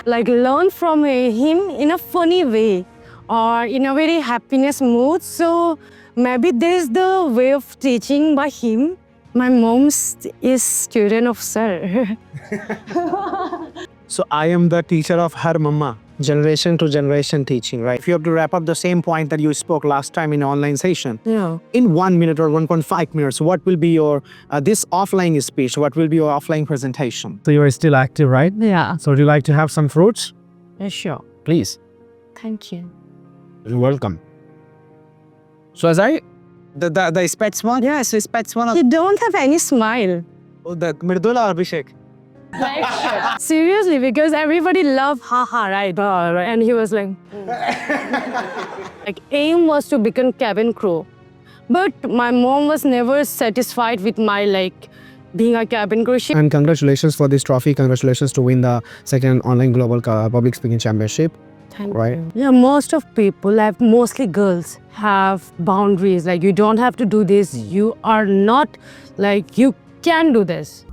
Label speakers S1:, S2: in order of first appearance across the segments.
S1: like learn from him in a funny way or in a very happiness mood. So maybe there's the way of teaching by him. My mom's is student of sir.
S2: So I am the teacher of her mama, generation to generation teaching, right? If you have to wrap up the same point that you spoke last time in online session,
S1: Yeah.
S2: in 1 minute or 1.5 minutes, what will be your, this offline speech, what will be your offline presentation? So you are still active, right?
S1: Yeah.
S2: So would you like to have some fruits?
S1: Yeah, sure.
S2: Please.
S1: Thank you.
S2: You're welcome. So as I, the spets one? Yes, the spets one.
S1: You don't have any smile.
S2: Oh, the Mirdula Abhishek.
S1: Seriously, because everybody loved haha, right? And he was like, like aim was to become cabin crew. But my mom was never satisfied with my like being a cabin crew.
S2: And congratulations for this trophy. Congratulations to win the second online global public speaking championship.
S1: Thank
S2: Right.
S1: you. Yeah, most of people, like mostly girls, have boundaries. Like you don't have to do this. You are not like you can do this.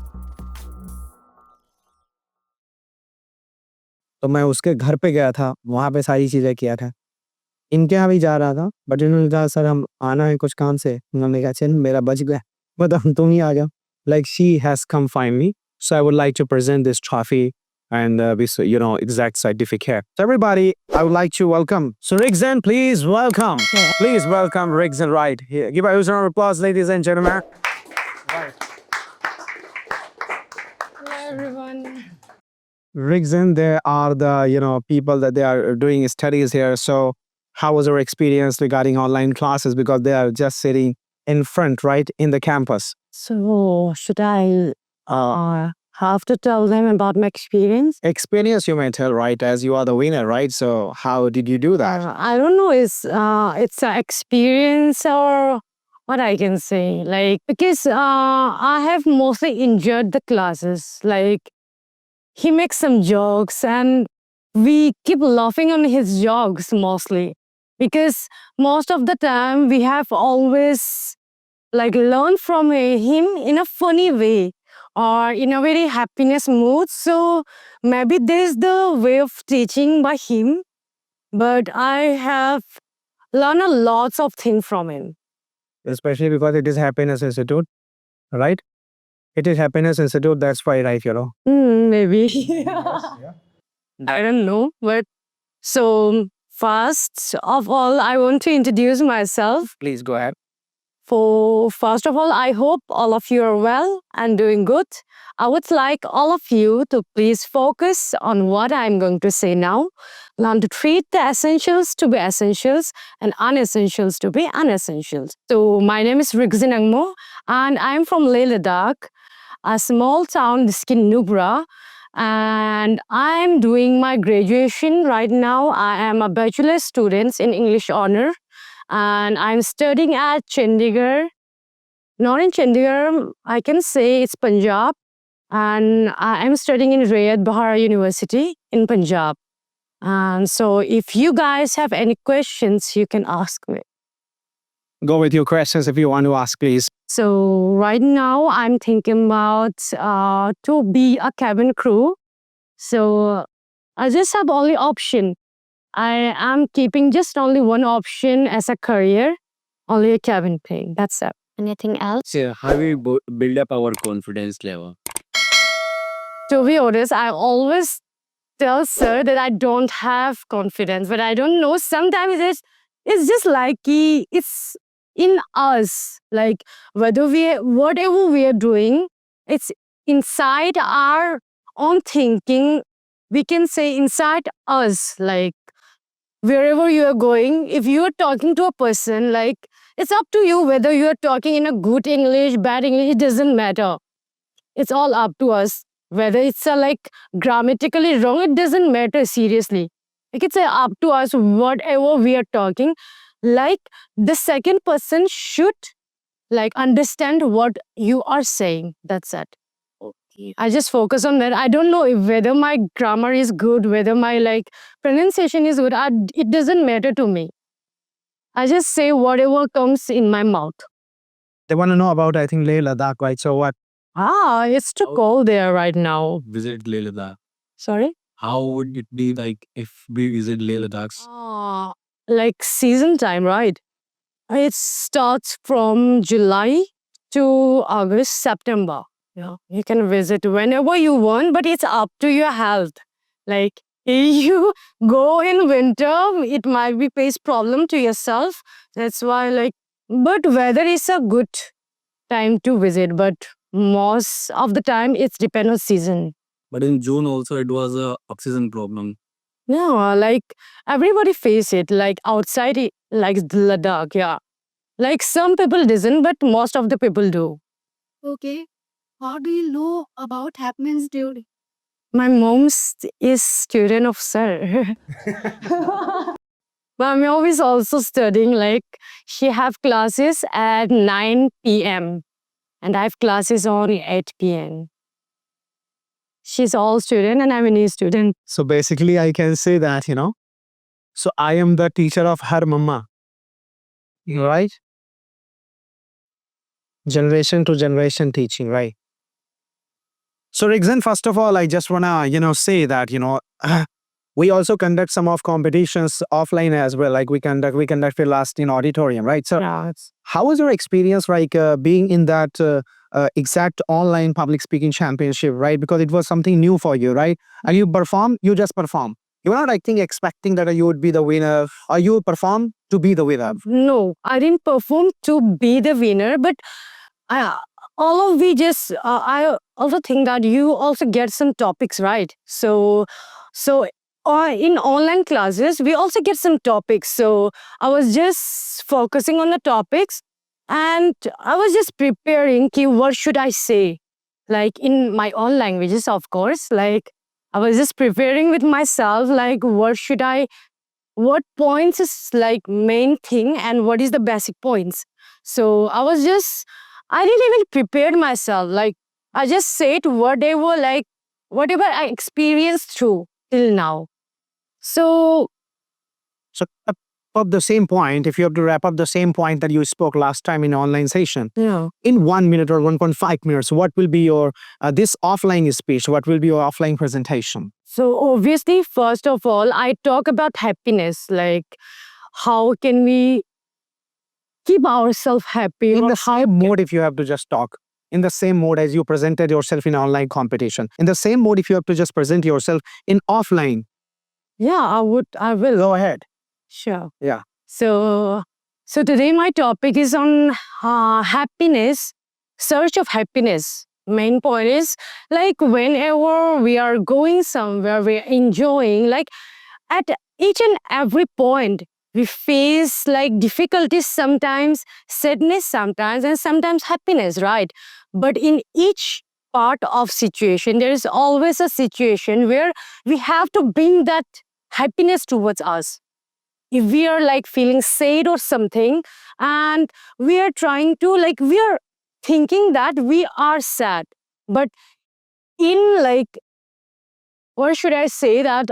S2: तो मैं उसके घर पे गया था, वहाँ पे सारी चीज़ें किया था। इनके यहाँ भी जा रहा था, बट इन्होंने कहा सर हम आना है कुछ काम से। उन्होंने कहा चल मेरा बच गया, बताओ तुम ही आ जाओ। Like she has come find me, so I would like to present this trophy and this exact certificate. So everybody, I would like to welcome. So Rigzan, please welcome.
S1: Yeah.
S2: Please welcome Rigzan right here. Give a huge round of applause, ladies and gentlemen.
S1: Hello, everyone.
S2: Rigzan, there are the people that they are doing studies here. So how was your experience regarding online classes, because they are just sitting in front, right, in the campus?
S1: So should I have to tell them about my experience?
S2: Experience you may tell, right, as you are the winner, right? So how did you do that?
S1: I don't know. It's an experience or what I can say. Like because I have mostly enjoyed the classes. Like he makes some jokes and we keep laughing on his jokes mostly because most of the time we have always like learned from him in a funny way or in a very happiness mood. So maybe there's the way of teaching by him, but I have learned a lots of things from him.
S2: Especially because it is Happiness Institute, right? It is Happiness Institute, that's why, right,
S1: Maybe. I don't know, but so first of all, I want to introduce myself.
S2: Please go ahead.
S1: First of all, I hope all of you are well and doing good. I would like all of you to please focus on what I'm going to say now. Learn to treat the essentials to be essentials and unessentials to be unessentials. So my name is Rigzan Angmo and I'm from Leh Ladakh, a small town in Nubra. And I'm doing my graduation right now. I am a bachelor student in English honor. And I'm studying at Chandigarh. Not in Chandigarh, I can say it's Punjab. And I'm studying in Rayat Bahara University in Punjab. And so if you guys have any questions, you can ask me.
S2: Go with your questions if you want to ask, please.
S1: So right now I'm thinking about to be a cabin crew. So I just have only option. I am keeping just only one option as a career, only a cabin crew. That's it. Anything else?
S3: So how we build up our confidence level?
S1: To be honest, I always tell sir that I don't have confidence, but I don't know. Sometimes it's just like it's in us. Like whatever we are doing, it's inside our own thinking. We can say inside us, like wherever you are going, if you are talking to a person, like it's up to you whether you are talking in a good English, bad English, it doesn't matter. It's all up to us. Whether it's like grammatically wrong, it doesn't matter seriously. Like it's up to us whatever we are talking. Like the second person should like understand what you are saying. That's it. I just focus on that. I don't know if whether my grammar is good, whether my like pronunciation is good. It doesn't matter to me. I just say whatever comes in my mouth.
S2: They want to know about, I think, Leh Ladakh, right? So what?
S1: It's too cold there right now.
S3: Visit Leh Ladakh.
S1: Sorry?
S3: How would it be like if we visit Leh Ladakh?
S1: Like season time, right? It starts from July to August, September. Yeah, you can visit whenever you want, but it's up to your health. Like if you go in winter, it might be face problem to yourself. That's why, like, but weather is a good time to visit. But most of the time, it's depend on season.
S3: But in June also it was a oxygen problem.
S1: No, like everybody face it. Like outside, like Ladakh, yeah. Like some people doesn't, but most of the people do.
S4: Okay. How do you know about Happiness Duty?
S1: My mom's is student of sir. My mom is also studying. Like she have classes at 9 p.m. and I have classes on 8 p.m. She's all student and I'm a new student.
S2: So basically, I can say that, so I am the teacher of her mama, right? Generation to generation teaching, right? So, Rigzan, first of all, I just want to, say that, we also conduct some of competitions offline as well. Like we conducted last in auditorium, right? So,
S1: Yeah,
S2: how was your experience like being in that exact online public speaking championship, right? Because it was something new for you, right? And you just perform. You were not, I think, expecting that you would be the winner or you would perform to be the winner.
S1: no, I didn't perform to be the winner, but I all of we just I also think that you also get some topics, right? So in online classes we also get some topics. So I was just focusing on the topics and I was just preparing ki what should I say, like in my own languages, of course. Like I was just preparing with myself, like what points is like main thing and what is the basic points. So I didn't even prepare myself. Like I just said whatever, like whatever I experienced through till now. So
S2: So, up the same point, if you have to wrap up the same point that you spoke last time in online session,
S1: yeah.
S2: in 1 minute or 1.5 minutes, what will be your this offline speech? What will be your offline presentation?
S1: So obviously, first of all, I talk about happiness. Like how can we keep ourselves happy?
S2: In
S1: or
S2: the
S1: how
S2: same mode, if you have to just talk, in the same mode as you presented yourself in online competition, in the same mode, if you have to just present yourself in offline,
S1: Yeah, I will.
S2: go ahead.
S1: Sure.
S2: Yeah.
S1: So today my topic is on happiness, search of happiness. Main point is like whenever we are going somewhere, we are enjoying, like at each and every point, we face like difficulties sometimes, sadness sometimes, and sometimes happiness, right? But in each part of situation, there is always a situation where we have to bring that happiness towards us. If we are like feeling sad or something and we are trying to like we are thinking that we are sad, but in like what should I say that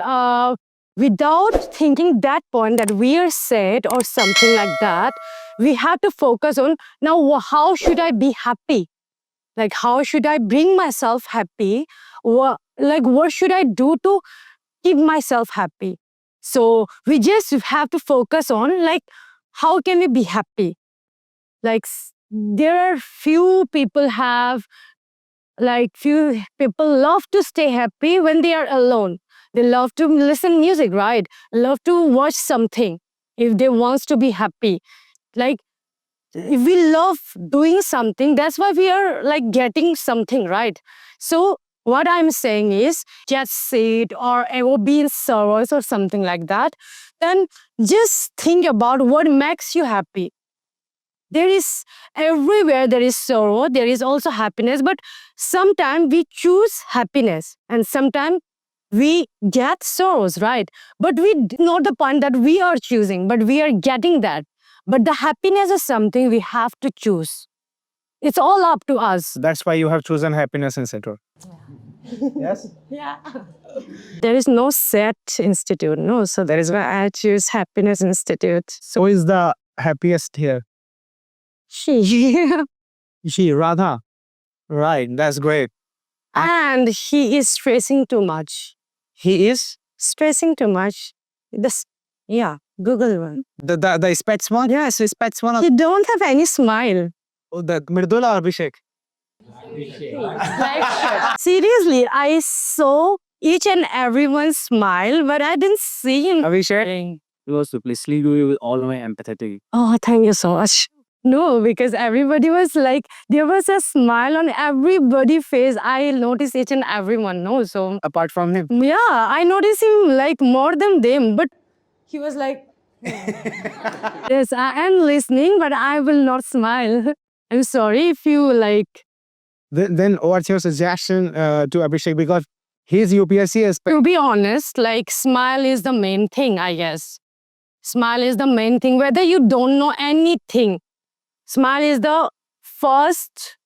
S1: without thinking that point that we are sad or something like that, we have to focus on now how should I be happy, like how should I bring myself happy, like what should I do to keep myself happy. So we just have to focus on like how can we be happy. Like there are few people love to stay happy when they are alone. They love to listen music, right? Love to watch something if they wants to be happy. Like if we love doing something, that's why we are like getting something, right? So what I'm saying is get sad or ever be in sorrows or something like that, then just think about what makes you happy. There is everywhere there is sorrow, there is also happiness, but sometimes we choose happiness and sometimes we get sorrows, right? But we know the point that we are choosing, but we are getting that. But the happiness is something we have to choose. It's all up to us.
S2: That's why you have chosen happiness institute. Yes.
S1: Yeah. There is no set institute, no. So that is why I choose Happiness Institute.
S2: So, who is the happiest here?
S1: She
S2: She, Radha. Right. That's great.
S1: and he is stressing too much.
S2: he is
S1: Stressing too much. This, yeah, Google one.
S2: the spets one. Yeah, so spets one.
S1: He don't have any smile.
S2: Oh, the Mridula or Abhishek.
S1: Like, seriously, I saw each and everyone smile, but I didn't see him.
S2: Abhishek.
S3: It was to please leave you with all my empathetic.
S1: Oh, thank you so much. No, because everybody was like, there was a smile on everybody's face. I noticed each and everyone, no? So,
S2: Apart from him.
S1: yeah, I noticed him like more than them, but he was like, yes, I am listening, but I will not smile. I'm sorry if you like.
S2: Then what's your suggestion to Abhishek? Because he's UPSC aspirant.
S1: To be honest, like smile is the main thing, I guess. Smile is the main thing. Whether you don't know anything, smile is the first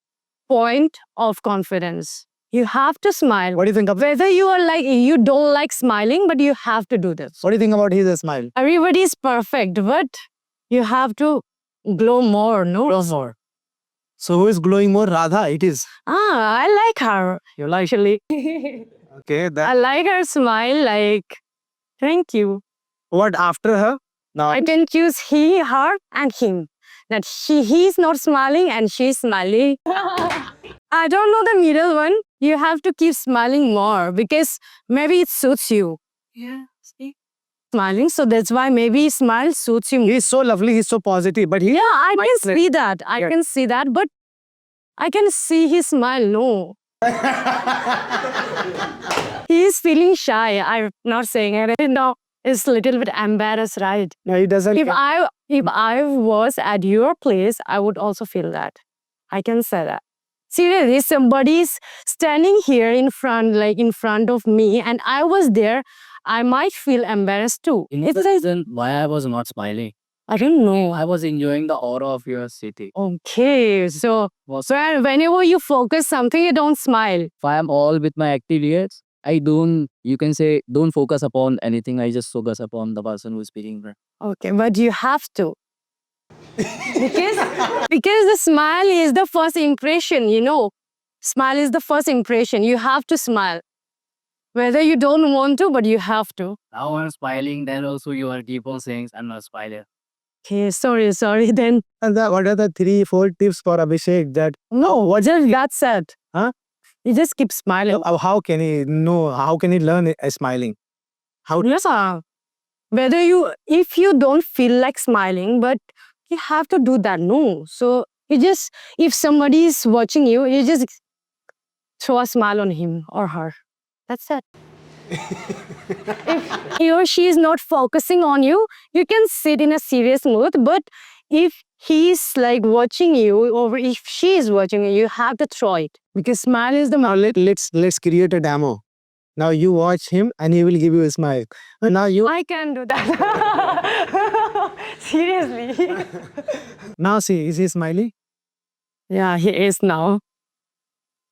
S1: point of confidence. You have to smile.
S2: What do you think of
S1: Whether you are like, you don't like smiling, but you have to do this.
S2: What do you think about his smile?
S1: Everybody is perfect, but you have to glow more, no?
S2: More. So who is glowing more? Radha, it is.
S1: I like her.
S2: You like
S1: Actually,
S2: okay. That
S1: I like her smile. Like, thank you.
S2: what after her? Now
S1: I can choose he, her, and him. That he's not smiling and she's smiling. I don't know the middle one. You have to keep smiling more because maybe it suits you.
S4: Yeah. See?
S1: Smiling, so that's why maybe smile suits you.
S2: he's so lovely, he's so positive, but he
S1: Yeah, I
S2: might
S1: can
S2: slip.
S1: see that. I
S2: Yeah.
S1: can see that, but I can see his smile. No. He is feeling shy. I'm not saying it. No, it's a little bit embarrassed, right?
S2: no, he doesn't.
S1: If I was at your place, I would also feel that. I can say that. Seriously, somebody's standing here in front, like in front of me, and I was there, I might feel embarrassed too.
S3: You know
S1: It's
S3: the
S1: like,
S3: reason why I was not smiling?
S1: I don't know.
S3: I was enjoying the aura of your city.
S1: Okay, so
S3: Was
S1: whenever you focus something, you don't smile.
S3: if I am all with my active years, I don't, you can say, don't focus upon anything. I just focus upon the person who is speaking.
S1: Okay, but you have to. because the smile is the first impression, you know. Smile is the first impression. You have to smile. Whether you don't want to, but you have to.
S3: Now I'm smiling, then also you are keep on saying I'm not smiling.
S1: Okay, sorry then.
S2: And what are the 3-4 tips for Abhishek that
S1: No, what just that's it.
S2: Huh?
S1: You just keep smiling.
S2: how can he know? How can he learn smiling?
S1: Yes, whether if you don't feel like smiling, but you have to do that. No. So you just, if somebody is watching you, you just throw a smile on him or her. That's it. If he or she is not focusing on you, you can sit in a serious mood. But if he's like watching you, or if she is watching you, you have to throw it. Because smile is the
S2: Now let's create a demo. Now you watch him and he will give you a smile. And now you
S1: I can do that. Seriously.
S2: now see, is he smiling?
S1: Yeah, he is now.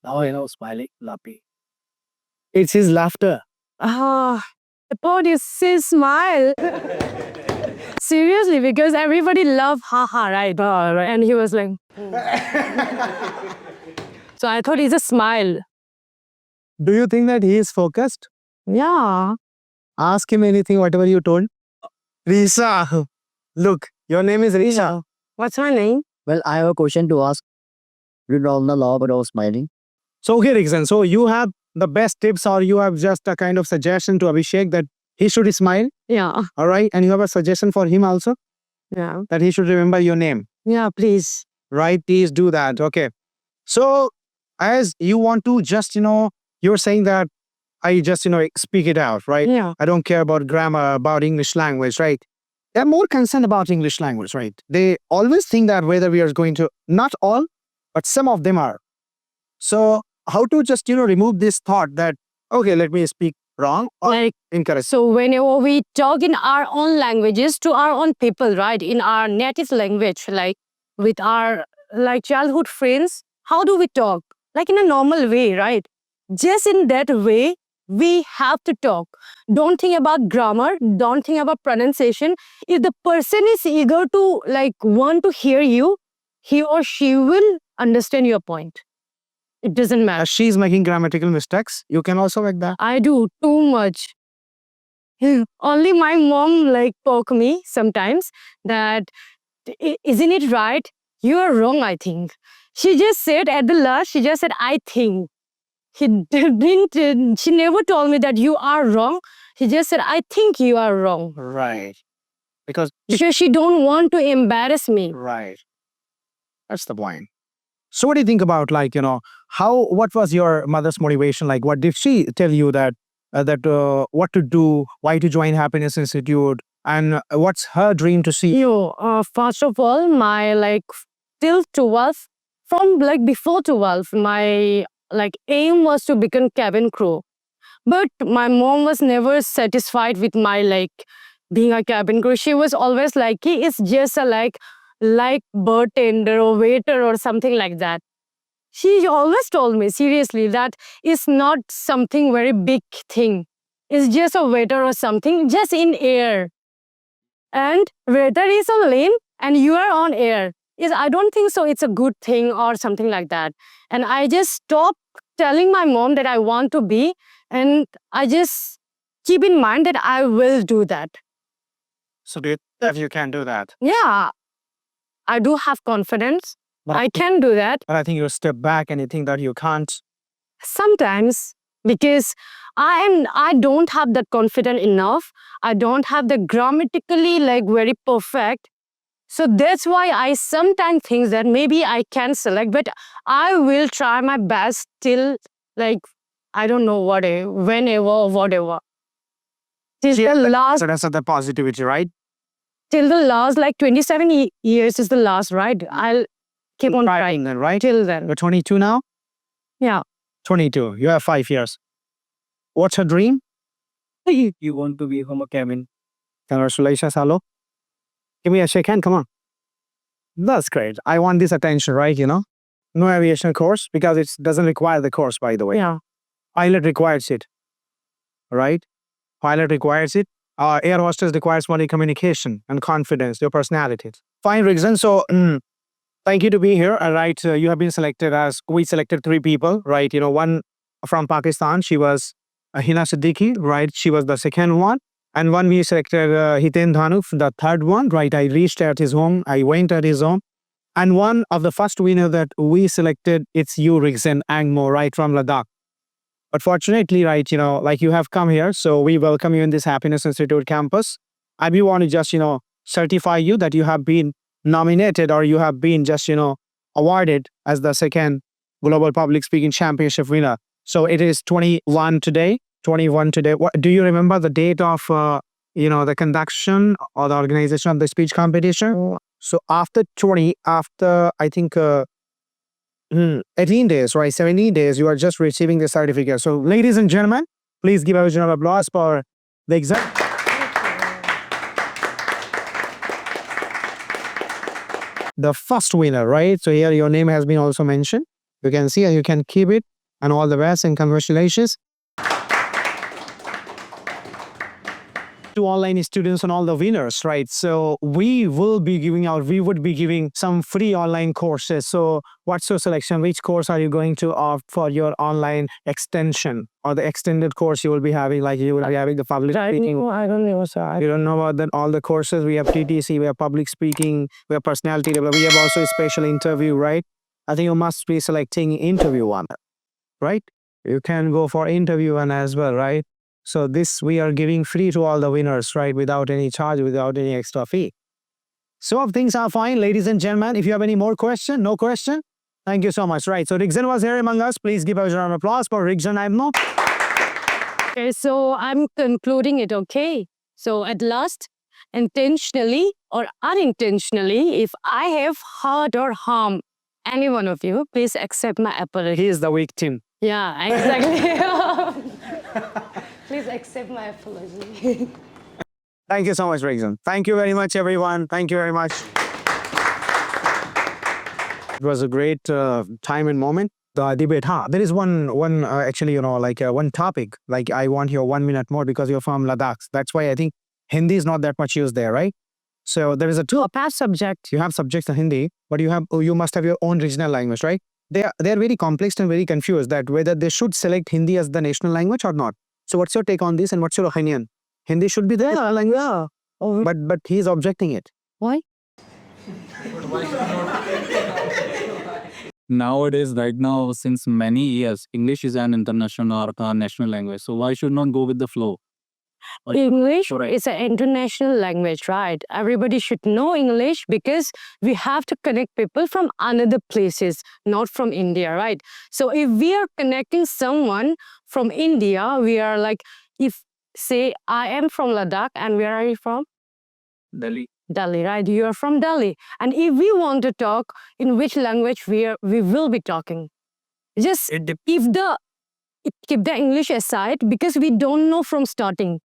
S3: Now you know smiling, laughing.
S2: It's his laughter.
S1: Ah, the pod is his smile. Seriously, because everybody love haha, right? And he was like, so I thought it's a smile.
S2: Do you think that he is focused?
S1: Yeah.
S2: Ask him anything, whatever you told. Risa, look, your name is Risa.
S1: What's my name?
S3: Well, I have a question to ask. You know the law about smiling.
S2: So okay, Rixan, so you have the best tips or you have just a kind of suggestion to Abhishek that he should smile,
S1: Yeah.
S2: all right? And you have a suggestion for him also
S1: Yeah.
S2: that he should remember your name,
S1: Yeah, please.
S2: right? Please do that, okay? So as you want to just, you're saying that I just, speak it out, right?
S1: Yeah.
S2: I don't care about grammar, about English language, right? They're more concerned about English language, right? They always think that whether we are going to, not all, but some of them are. So how to just, remove this thought that, okay, let me speak wrong or
S1: Like,
S2: incorrect.
S1: so whenever we talk in our own languages to our own people, right? In our native language, like with our like childhood friends, how do we talk? Like in a normal way, right? Just in that way, we have to talk. Don't think about grammar. Don't think about pronunciation. If the person is eager to like want to hear you, he or she will understand your point. It doesn't matter.
S2: As she's making grammatical mistakes, you can also make that.
S1: I do too much. Only my mom like poke me sometimes that isn't it right? You are wrong, I think. She just said at the last, she just said, I think. She didn't, she never told me that you are wrong. She just said, I think you are wrong.
S2: Right. Because
S1: She don't want to embarrass me.
S2: right. That's the point. So what do you think about like, what was your mother's motivation? Like what did she tell you that what to do, why to join Happiness Institute, and what's her dream to see?
S1: First of all, my like till 12, from like before 12, my like aim was to become cabin crew. But my mom was never satisfied with my like being a cabin crew. She was always like, he is just a like bartender or waiter or something like that. She always told me seriously that it's not something very big thing. It's just a waiter or something, just in air. And waiter is on lane and you are on air. I don't think so it's a good thing or something like that. And I just stopped telling my mom that I want to be, and I just keep in mind that I will do that.
S2: So do you think you can do that?
S1: Yeah, I do have confidence.
S2: But
S1: I can do that
S2: But I think you step back and you think that you can't.
S1: sometimes because I don't have that confidence enough. I don't have the grammatically like very perfect. So that's why I sometimes think that maybe I can select, but I will try my best till like I don't know whenever, whatever. Till
S2: Yeah,
S1: the last,
S2: So that's the positivity, right?
S1: till the last like 27 years is the last, right? I'll keep on trying
S2: Then, right?
S1: till then.
S2: You're 22 now?
S1: Yeah.
S2: 22. You have 5 years. What's her dream?
S3: You want to be home cabin.
S2: Congratulations, hello. Give me a shake hand, come on. That's great. I want this attention, right? No aviation course because it doesn't require the course, by the way.
S1: Yeah.
S2: Pilot requires it, right? Pilot requires it. Air hostess requires only communication and confidence, your personality. Fine, Rigzan. So, thank you to be here. All right, you have been selected we selected 3 people, right? One from Pakistan, she was Hina Siddiqui, right? She was the second one. And one we selected Hiten Dhanuf, the third one, right? I reached at his home. I went at his home. And one of the first winner that we selected, it's you, Rigzan Angmo, right, from Ladakh. But fortunately, right, like you have come here, so we welcome you in this Happiness Institute campus. We want to just, certify you that you have been nominated or you have been just, awarded as the second Global Public Speaking Championship winner. So it is 21 today. 21 today. What, do you remember the date of, the conduction or the organization of the speech competition? So after I think 18 days, right? 17 days, you are just receiving the certificate. So ladies and gentlemen, please give a round of applause for the exam. The first winner, right? So here your name has been also mentioned. You can see and you can keep it. And all the best and congratulations to online students and all the winners, right? So we would be giving some free online courses. So what's your selection? Which course are you going to opt for your online extension or the extended course you will be having? Like you will be having the public speaking.
S1: I don't know, sir.
S2: You don't know about all the courses. We have TTC, we have public speaking, we have personality development. We have also a special interview, right? I think you must be selecting interview one, right? You can go for interview one as well, right? So this we are giving free to all the winners, right? Without any charge, without any extra fee. So if things are fine, ladies and gentlemen, if you have any more question, no question, thank you so much, right? So Rigzan was here among us. Please give a round of applause for Rigzan Angmo.
S1: Okay, so I'm concluding it, okay? So at last, intentionally or unintentionally, if I have hurt or harmed any one of you, please accept my apology.
S2: He is the victim.
S1: Yeah, exactly. Please accept my apology.
S2: Thank you so much, Rigzan. Thank you very much, everyone. Thank you very much. It was a great time and moment. The debate, there is one actually, one topic. Like I want your 1 minute more because you're from Ladakh. That's why I think Hindi is not that much used there, right? So there is a past subject. You have subjects in Hindi, but you must have your own regional language, right? they are very complex and very confused that whether they should select Hindi as the national language or not. So what's your take on this and what's your opinion? Hindi should be there,
S1: Yeah. Oh,
S2: but he is objecting it.
S1: why?
S3: Nowadays, right now, since many years, English is an international or a national language. So why should not go with the flow?
S1: English
S3: Right.
S1: is an international language, right? Everybody should know English because we have to connect people from another places, not from India, right? So if we are connecting someone from India, we are like, if say I am from Ladakh and where are you from?
S3: Delhi.
S1: Delhi, right? You are from Delhi. And if we want to talk in which language we will be talking, just keep the English aside because we don't know from starting.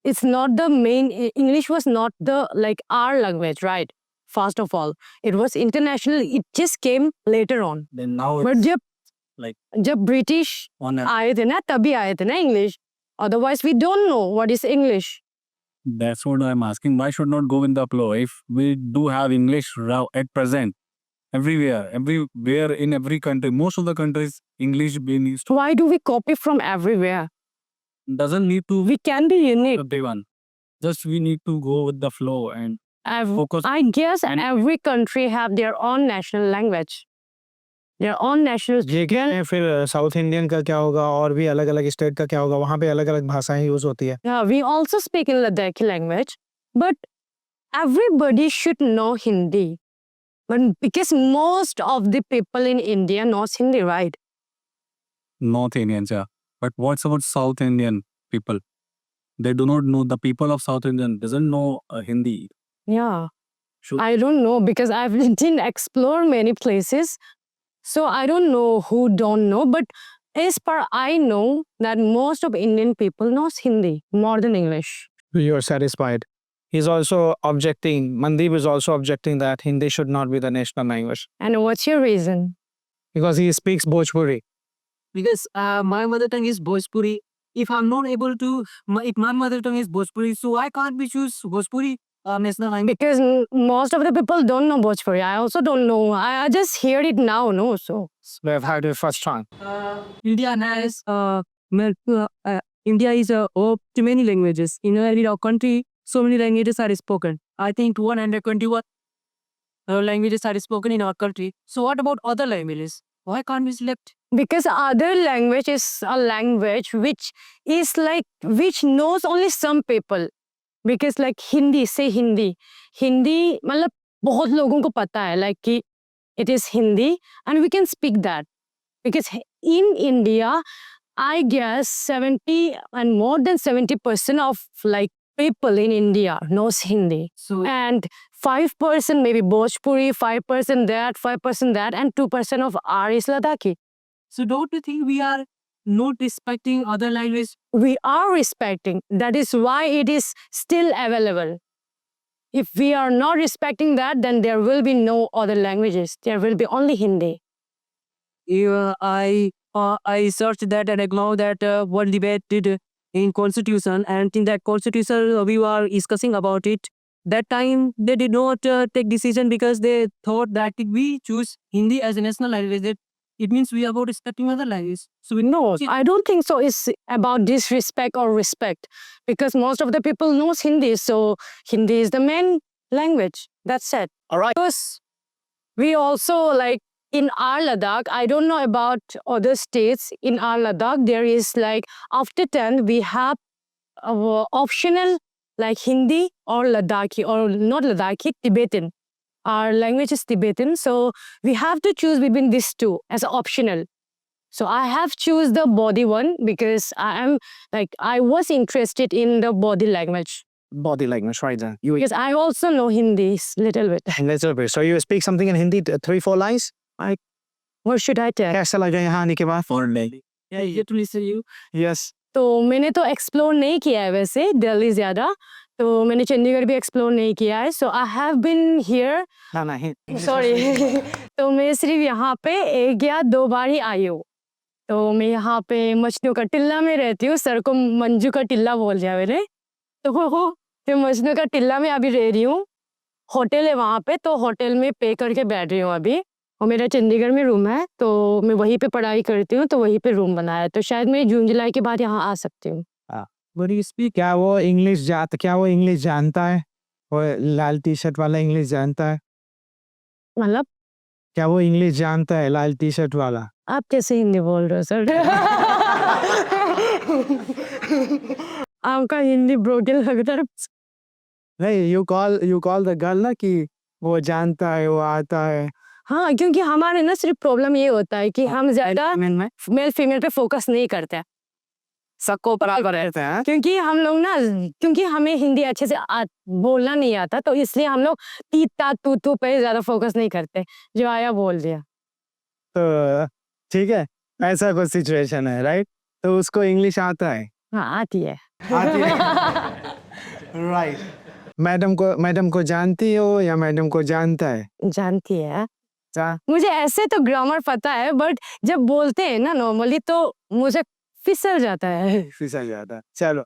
S1: It's not the main, English was not the like our language, right? First of all, it was international. It just came later on.
S3: Then now
S1: But
S3: it's
S1: जब
S3: like
S1: जब British
S3: on a,
S1: आए थे ना तभी आए थे ना English. Otherwise, we don't know what is English.
S3: that's what I'm asking. Why should not go with the flow? If we do have English at present, everywhere in every country, most of the countries, English being used.
S1: Why do we copy from everywhere?
S3: Doesn't need to
S1: We can be unique.
S3: everyone. Just we need to go with the flow and focus.
S1: I guess
S3: and-
S1: every country have their own national language. Their own national.
S2: ये क्या है फिर south Indian का क्या होगा और भी अलग अलग स्टेट का क्या होगा वहाँ पे अलग अलग भाषाएं यूज होती है
S1: Yeah, we also speak in Ladakhi language, but everybody should know Hindi. But because most of the people in India knows Hindi, right?
S3: North Indians, yeah. But what's about South Indian people? They do not know. The people of South Indian doesn't know Hindi.
S1: Yeah.
S3: Should-
S1: I don't know because I didn't explore many places. So I don't know who don't know. But as per I know that most of Indian people knows Hindi more than English.
S2: you are satisfied he's also objecting Mandeep is also objecting that Hindi should not be the national language
S1: And what's your reason?
S2: because he speaks Bhojpuri
S5: Because my mother tongue is Bhojpuri. If I'm not able to, if my mother tongue is Bhojpuri, so I can't be choose Bhojpuri national language.
S1: Because most of the people don't know Bhojpuri. I also don't know. I just hear it now, no? So
S2: we have had it first time
S5: India has India is home to many languages. In our country, so many languages are spoken. I think 121 languages are spoken in our country. So what about other languages? Why can't we select?
S1: because other language is a language which is like which knows only some people. Because like Hindi, say Hindi. Hindi, मतलब बहुत लोगों को पता है like कि it is Hindi and we can speak that. Because in India, I guess 70 and more than 70% of like people in India knows Hindi.
S5: So
S1: And 5% maybe Bhojpuri, 5% that, 5% that, and 2% of R is Ladakhi.
S5: So don't you think we are not respecting other language?
S1: We are respecting. That is why it is still available. If we are not respecting that, then there will be no other languages. There will be only Hindi.
S5: I searched that and I know that one debate did in constitution, and in that constitution we were discussing about it. That time they did not take decision because they thought that if we choose Hindi as a national language, it means we are about respecting other languages. So we
S1: No,
S5: See-
S1: I don't think so. It's about disrespect or respect. Because most of the people knows Hindi. So Hindi is the main language. That's it.
S2: all right
S1: Because we also like in our Ladakh, I don't know about other states. In our Ladakh, there is like after 10, we have optional like Hindi or Ladakhi or not Ladakhi, Tibetan. Our language is Tibetan. So we have to choose between these two as optional. So I have choose the Bodhi one because I was interested in the Bodhi language.
S2: body language right there you
S1: Because I also know Hindi little bit.
S2: little bit so you speak something in Hindi 3-4 lines
S1: What should I tell?
S2: कैसा लगा यहाँ आने के बाद
S3: For Delhi.
S5: yeah, you get to listen you.
S2: yes
S1: तो मैंने तो explore नहीं किया है वैसे दिल्ली ज़्यादा तो मैंने चंडीगढ़ भी एक्सप्लोर नहीं किया है सो आई हैव बिन हियर
S2: ना नहीं
S1: सॉरी तो मैं सिर्फ यहाँ पे 1 या 2 बार ही आई हूँ तो मैं यहाँ पे मछलियों का टिल्ला में रहती हूँ सर को मंजू का टिल्ला बोल दिया मैंने तो मैं मछलियों का टिल्ला में अभी रह रही हूँ होटल है वहाँ पे तो होटल में पे करके बैठ रही हूँ अभी और मेरा चंडीगढ़ में रूम है, तो मैं वहीं पे पढ़ाई करती हूँ, तो वहीं पे रूम बनाया है। तो शायद मैं जून जुलाई के बाद यहाँ आ सकती हूँ।
S2: What do you speak? क्या वो इंग्लिश जानता है? वो लाल टी शर्ट वाला इंग्लिश जानता है?
S1: मतलब
S2: क्या वो इंग्लिश जानता है, लाल टी शर्ट वाला?
S1: आप कैसे हिंदी बोल रहे हो सर? आपका हिंदी ब्रोकन लगता है।
S2: नहीं, यू कॉल द गर्ल ना कि वो जानता है, वो आता है।
S1: हाँ, क्योंकि हमारे ना सिर्फ प्रॉब्लम ये होता है कि हम ज़्यादा
S2: में
S1: मेल फीमेल पे फोकस नहीं करते हैं।
S2: सबको बराबर रहते हैं।
S1: क्योंकि हम लोग ना क्योंकि हमें हिंदी अच्छे से बोलना नहीं आता, तो इसलिए हम लोग तीत तात तू तू पे ज़्यादा फोकस नहीं करते। जो आया बोल दिया।
S2: तो ठीक है, ऐसा कुछ सिचुएशन है, राइट? तो उसको इंग्लिश आता है।
S1: हाँ, आती है।
S2: आती है। राइट। मैडम को जानती हो या मैडम को जानता है?
S1: जानती है।
S2: जा-
S1: मुझे ऐसे तो ग्रामर पता है, बट जब बोलते हैं ना नॉर्मली तो मुझे फिसल जाता है।
S2: फिसल जाता है। चलो,